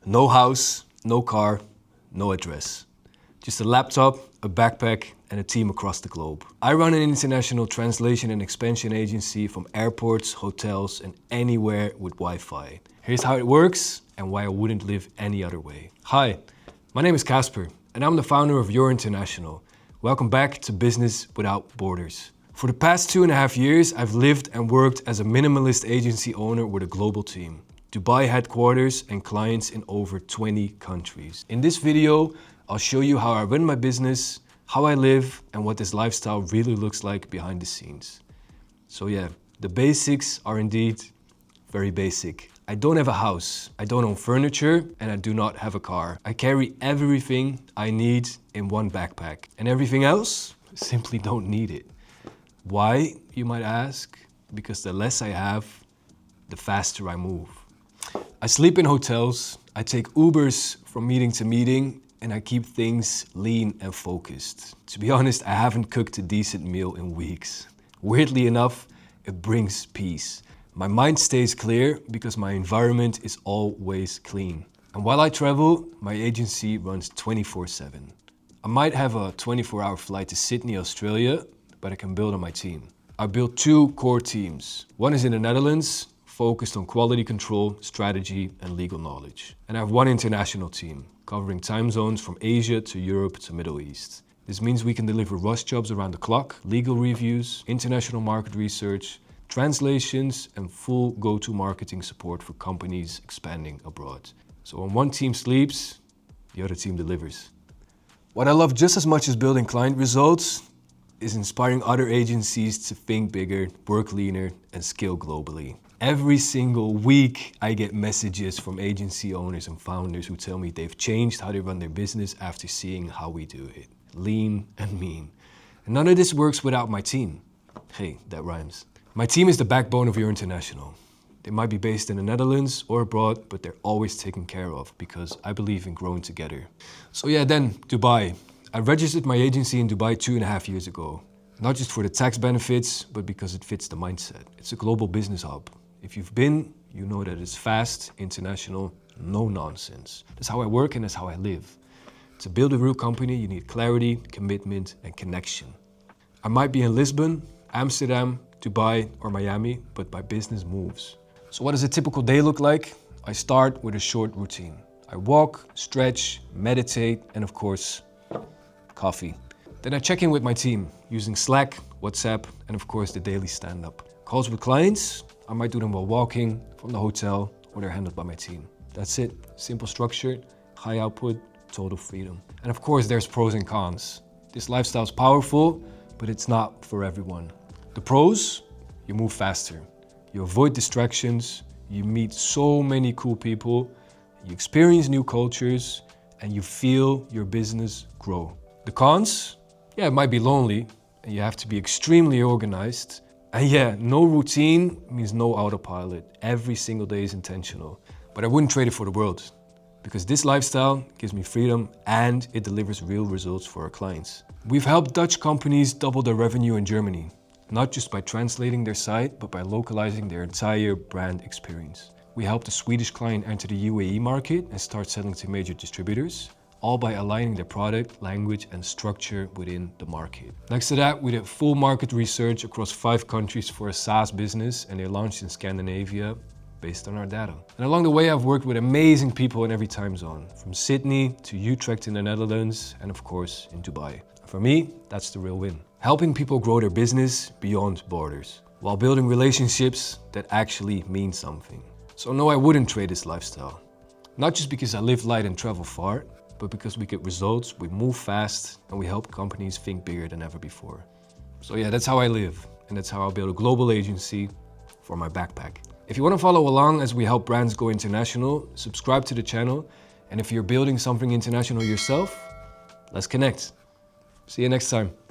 No house, no car, no address. Just a laptop, a backpack, and a team across the globe. I run an international translation and expansion agency from airports, hotels, and anywhere with Wi-Fi. Here's how it works and why I wouldn't live any other way. Hi, my name is Casper, and I'm the founder of Your International. Welcome back to Business Without Borders. For the past 2.5 years, I've lived and worked as a minimalist agency owner with a global team. Dubai headquarters and clients in over 20 countries. In this video, I'll show you how I run my business, how I live, and what this lifestyle really looks like behind the scenes. So yeah, the basics are indeed very basic. I don't have a house, I don't own furniture, and I do not have a car. I carry everything I need in one backpack, and everything else, simply don't need it. Why, you might ask? Because the less I have, the faster I move. I sleep in hotels, I take Ubers from meeting to meeting, and I keep things lean and focused. To be honest, I haven't cooked a decent meal in weeks. Weirdly enough, it brings peace. My mind stays clear because my environment is always clean. And while I travel, my agency runs 24/7. I might have a 24-hour flight to Sydney, Australia, but I can build on my team. I built 2 core teams. One is in the Netherlands, focused on quality control, strategy, and legal knowledge. And I have 1 international team, covering time zones from Asia to Europe to Middle East. This means we can deliver rush jobs around the clock, legal reviews, international market research, translations, and full go-to marketing support for companies expanding abroad. So when one team sleeps, the other team delivers. What I love just as much as building client results is inspiring other agencies to think bigger, work leaner, and scale globally. Every single week, I get messages from agency owners and founders who tell me they've changed how they run their business after seeing how we do it. Lean and mean. And none of this works without my team. Hey, that rhymes. My team is the backbone of Your International. They might be based in the Netherlands or abroad, but they're always taken care of because I believe in growing together. So yeah, then Dubai. I registered my agency in Dubai 2.5 years ago. Not just for the tax benefits, but because it fits the mindset. It's a global business hub. If you've been, you know that it's fast, international, no nonsense. That's how I work and that's how I live. To build a real company, you need clarity, commitment, and connection. I might be in Lisbon, Amsterdam, Dubai, or Miami, but my business moves. So what does a typical day look like? I start with a short routine. I walk, stretch, meditate, and of course, coffee. Then I check in with my team using Slack, WhatsApp, and of course the daily stand-up. Calls with clients, I might do them while walking from the hotel or they're handled by my team. That's it, simple structure, high output, total freedom. And of course there's pros and cons. This lifestyle is powerful, but it's not for everyone. The pros, you move faster. You avoid distractions, you meet so many cool people, you experience new cultures, and you feel your business grow. The cons? Yeah, it might be lonely, and you have to be extremely organized. And yeah, no routine means no autopilot. Every single day is intentional. But I wouldn't trade it for the world, because this lifestyle gives me freedom and it delivers real results for our clients. We've helped Dutch companies double their revenue in Germany, not just by translating their site, but by localizing their entire brand experience. We helped a Swedish client enter the UAE market and start selling to major distributors, all by aligning their product, language, and structure within the market. Next to that, we did full market research across 5 countries for a SaaS business, and they launched in Scandinavia based on our data. And along the way, I've worked with amazing people in every time zone, from Sydney to Utrecht in the Netherlands, and of course, in Dubai. For me, that's the real win. Helping people grow their business beyond borders, while building relationships that actually mean something. So no, I wouldn't trade this lifestyle. Not just because I live light and travel far, but because we get results, we move fast, and we help companies think bigger than ever before. So yeah, that's how I live, and that's how I'll build a global agency for my backpack. If you want to follow along as we help brands go international, subscribe to the channel, and if you're building something international yourself, let's connect. See you next time.